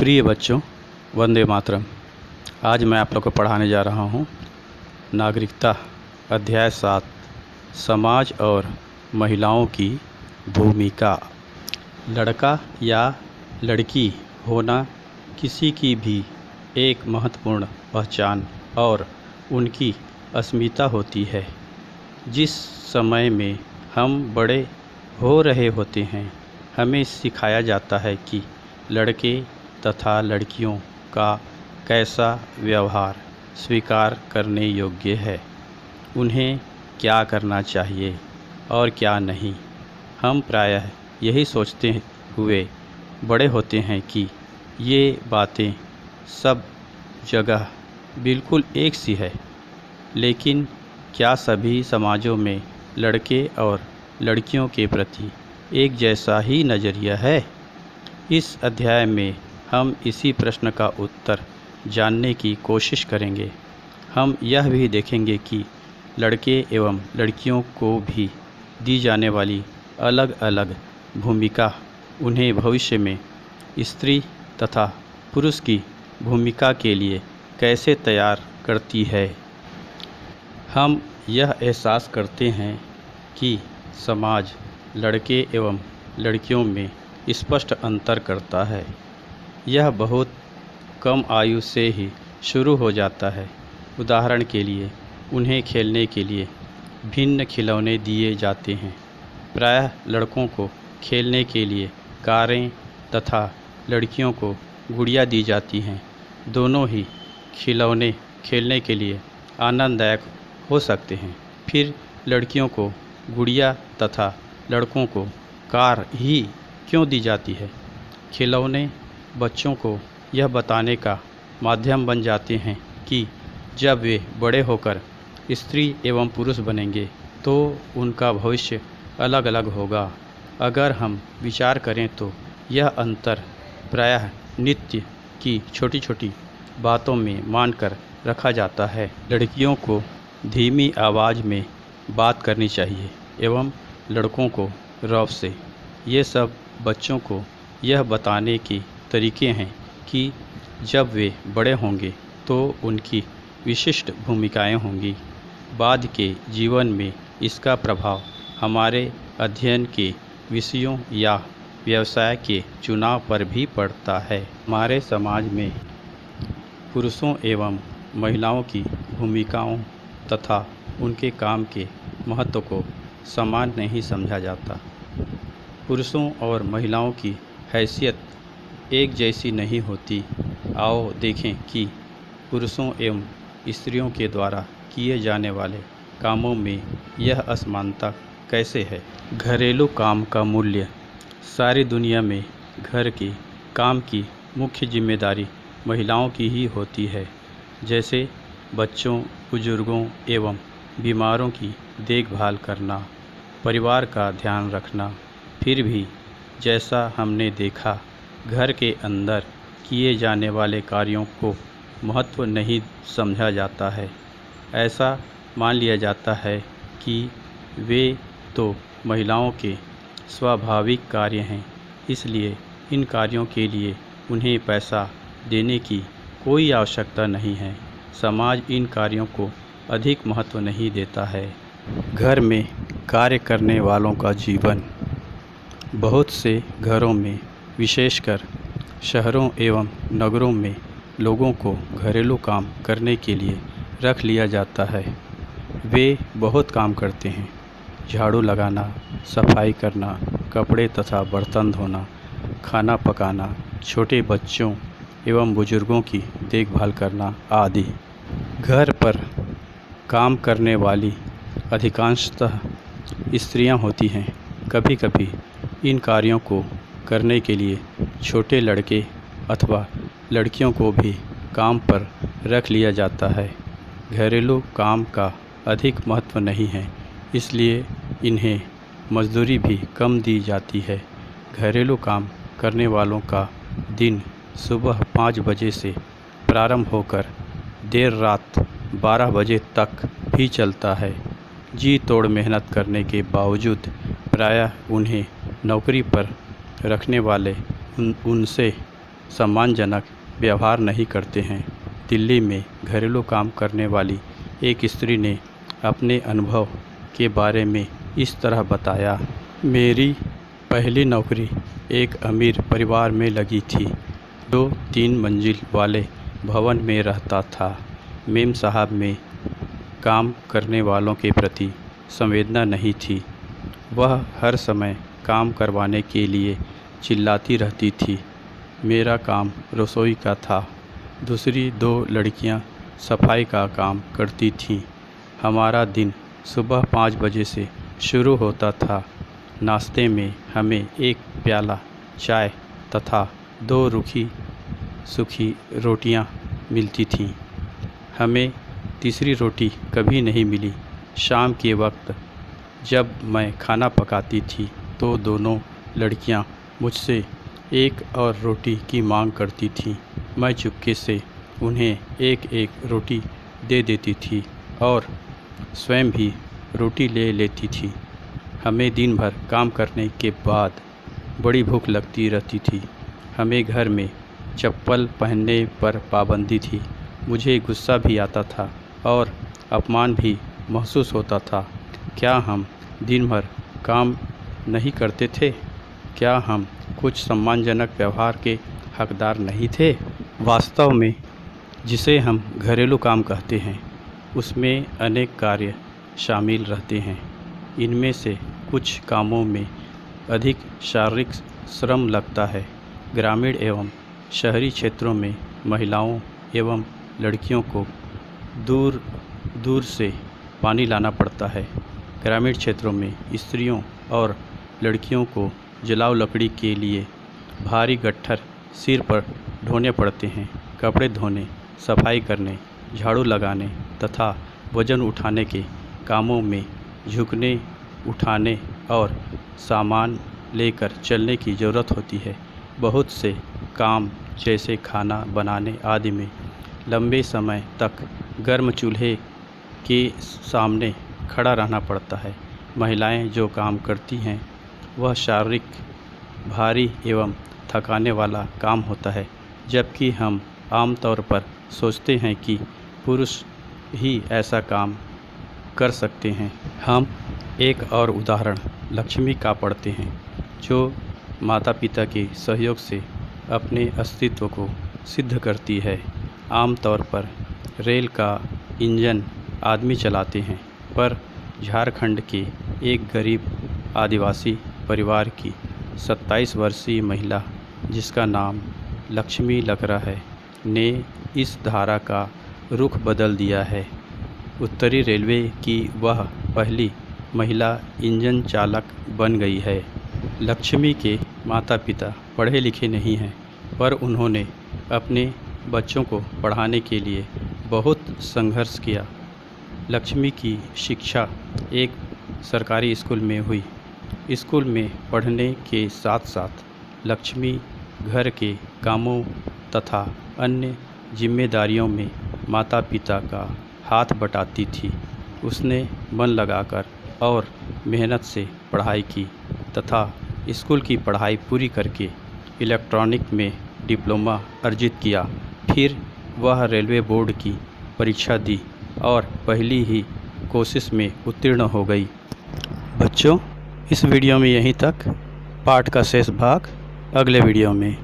प्रिय बच्चों, वंदे मातरम। आज मैं आप लोग को पढ़ाने जा रहा हूँ नागरिकता अध्याय 7 समाज और महिलाओं की भूमिका। लड़का या लड़की होना किसी की भी एक महत्वपूर्ण पहचान और उनकी अस्मिता होती है। जिस समय में हम बड़े हो रहे होते हैं, हमें सिखाया जाता है कि लड़के तथा लड़कियों का कैसा व्यवहार स्वीकार करने योग्य है, उन्हें क्या करना चाहिए और क्या नहीं। हम प्रायः यही सोचते हुए बड़े होते हैं कि ये बातें सब जगह बिल्कुल एक सी है। लेकिन क्या सभी समाजों में लड़के और लड़कियों के प्रति एक जैसा ही नज़रिया है? इस अध्याय में हम इसी प्रश्न का उत्तर जानने की कोशिश करेंगे। हम यह भी देखेंगे कि लड़के एवं लड़कियों को भी दी जाने वाली अलग अलग भूमिका उन्हें भविष्य में स्त्री तथा पुरुष की भूमिका के लिए कैसे तैयार करती है। हम यह एहसास करते हैं कि समाज लड़के एवं लड़कियों में स्पष्ट अंतर करता है। यह बहुत कम आयु से ही शुरू हो जाता है। उदाहरण के लिए, उन्हें खेलने के लिए भिन्न खिलौने दिए जाते हैं। प्रायः लड़कों को खेलने के लिए कारें तथा लड़कियों को गुड़िया दी जाती हैं। दोनों ही खिलौने खेलने के लिए आनंददायक हो सकते हैं। फिर लड़कियों को गुड़िया तथा लड़कों को कार ही क्यों दी जाती है? खिलौने बच्चों को यह बताने का माध्यम बन जाते हैं कि जब वे बड़े होकर स्त्री एवं पुरुष बनेंगे तो उनका भविष्य अलग अलग होगा। अगर हम विचार करें तो यह अंतर प्रायः नित्य की छोटी छोटी बातों में मानकर रखा जाता है। लड़कियों को धीमी आवाज़ में बात करनी चाहिए एवं लड़कों को रौब से। ये सब बच्चों को यह बताने के तरीके हैं कि जब वे बड़े होंगे तो उनकी विशिष्ट भूमिकाएं होंगी। बाद के जीवन में इसका प्रभाव हमारे अध्ययन के विषयों या व्यवसाय के चुनाव पर भी पड़ता है। हमारे समाज में पुरुषों एवं महिलाओं की भूमिकाओं तथा उनके काम के महत्व को समान नहीं समझा जाता। पुरुषों और महिलाओं की हैसियत एक जैसी नहीं होती। आओ देखें कि पुरुषों एवं स्त्रियों के द्वारा किए जाने वाले कामों में यह असमानता कैसे है। घरेलू काम का मूल्य। सारी दुनिया में घर के काम की मुख्य जिम्मेदारी महिलाओं की ही होती है, जैसे बच्चों, बुजुर्गों एवं बीमारों की देखभाल करना, परिवार का ध्यान रखना। फिर भी जैसा हमने देखा, घर के अंदर किए जाने वाले कार्यों को महत्व नहीं समझा जाता है। ऐसा मान लिया जाता है कि वे तो महिलाओं के स्वाभाविक कार्य हैं, इसलिए इन कार्यों के लिए उन्हें पैसा देने की कोई आवश्यकता नहीं है। समाज इन कार्यों को अधिक महत्व नहीं देता है। घर में कार्य करने वालों का जीवन। बहुत से घरों में, विशेषकर शहरों एवं नगरों में, लोगों को घरेलू काम करने के लिए रख लिया जाता है। वे बहुत काम करते हैं। झाड़ू लगाना, सफाई करना, कपड़े तथा बर्तन धोना, खाना पकाना, छोटे बच्चों एवं बुजुर्गों की देखभाल करना आदि। घर पर काम करने वाली अधिकांशतः स्त्रियां होती हैं। कभी कभी इन कार्यों को करने के लिए छोटे लड़के अथवा लड़कियों को भी काम पर रख लिया जाता है। घरेलू काम का अधिक महत्व नहीं है, इसलिए इन्हें मजदूरी भी कम दी जाती है। घरेलू काम करने वालों का दिन सुबह 5 बजे से प्रारंभ होकर देर रात 12 बजे तक भी चलता है। जी तोड़ मेहनत करने के बावजूद प्रायः उन्हें नौकरी पर रखने वाले उनसे सम्मानजनक व्यवहार नहीं करते हैं। दिल्ली में घरेलू काम करने वाली एक स्त्री ने अपने अनुभव के बारे में इस तरह बताया। मेरी पहली नौकरी एक अमीर परिवार में लगी थी जो 3 मंजिल वाले भवन में रहता था। मेम साहब में काम करने वालों के प्रति संवेदना नहीं थी। वह हर समय काम करवाने के लिए चिल्लाती रहती थी। मेरा काम रसोई का था। दूसरी 2 लड़कियां सफाई का काम करती थीं। हमारा दिन सुबह 5 बजे से शुरू होता था। नाश्ते में हमें 1 प्याला चाय तथा 2 रूखी सूखी रोटियां मिलती थीं। हमें तीसरी रोटी कभी नहीं मिली। शाम के वक्त जब मैं खाना पकाती थी तो दोनों लड़कियां मुझसे 1 और रोटी की मांग करती थीं। मैं चुपके से उन्हें 1-1 रोटी दे देती थी और स्वयं भी रोटी ले लेती थी। हमें दिन भर काम करने के बाद बड़ी भूख लगती रहती थी। हमें घर में चप्पल पहनने पर पाबंदी थी। मुझे गुस्सा भी आता था और अपमान भी महसूस होता था। क्या हम दिन भर काम नहीं करते थे? क्या हम कुछ सम्मानजनक व्यवहार के हकदार नहीं थे? वास्तव में जिसे हम घरेलू काम कहते हैं उसमें अनेक कार्य शामिल रहते हैं। इनमें से कुछ कामों में अधिक शारीरिक श्रम लगता है। ग्रामीण एवं शहरी क्षेत्रों में महिलाओं एवं लड़कियों को दूर दूर से पानी लाना पड़ता है। ग्रामीण क्षेत्रों में स्त्रियों और लड़कियों को जलाऊ लकड़ी के लिए भारी गट्ठर सिर पर ढोने पड़ते हैं। कपड़े धोने, सफाई करने, झाड़ू लगाने तथा वजन उठाने के कामों में झुकने, उठाने और सामान लेकर चलने की ज़रूरत होती है। बहुत से काम जैसे खाना बनाने आदि में लंबे समय तक गर्म चूल्हे के सामने खड़ा रहना पड़ता है। महिलाएं जो काम करती हैं वह शारीरिक भारी एवं थकाने वाला काम होता है, जबकि हम आमतौर पर सोचते हैं कि पुरुष ही ऐसा काम कर सकते हैं। हम एक और उदाहरण लक्ष्मी का पढ़ते हैं, जो माता पिता के सहयोग से अपने अस्तित्व को सिद्ध करती है। आमतौर पर रेल का इंजन आदमी चलाते हैं, पर झारखंड के एक गरीब आदिवासी परिवार की 27 वर्षीय महिला, जिसका नाम लक्ष्मी लकरा है, ने इस धारा का रुख बदल दिया है। उत्तरी रेलवे की वह पहली महिला इंजन चालक बन गई है। लक्ष्मी के माता पिता पढ़े लिखे नहीं हैं, पर उन्होंने अपने बच्चों को पढ़ाने के लिए बहुत संघर्ष किया। लक्ष्मी की शिक्षा एक सरकारी स्कूल में हुई। स्कूल में पढ़ने के साथ साथ लक्ष्मी घर के कामों तथा अन्य जिम्मेदारियों में माता पिता का हाथ बटाती थी। उसने मन लगाकर और मेहनत से पढ़ाई की तथा स्कूल की पढ़ाई पूरी करके इलेक्ट्रॉनिक में डिप्लोमा अर्जित किया। फिर वह रेलवे बोर्ड की परीक्षा दी और पहली ही कोशिश में उत्तीर्ण हो गई। बच्चों, इस वीडियो में यहीं तक। पाठ का शेष भाग अगले वीडियो में।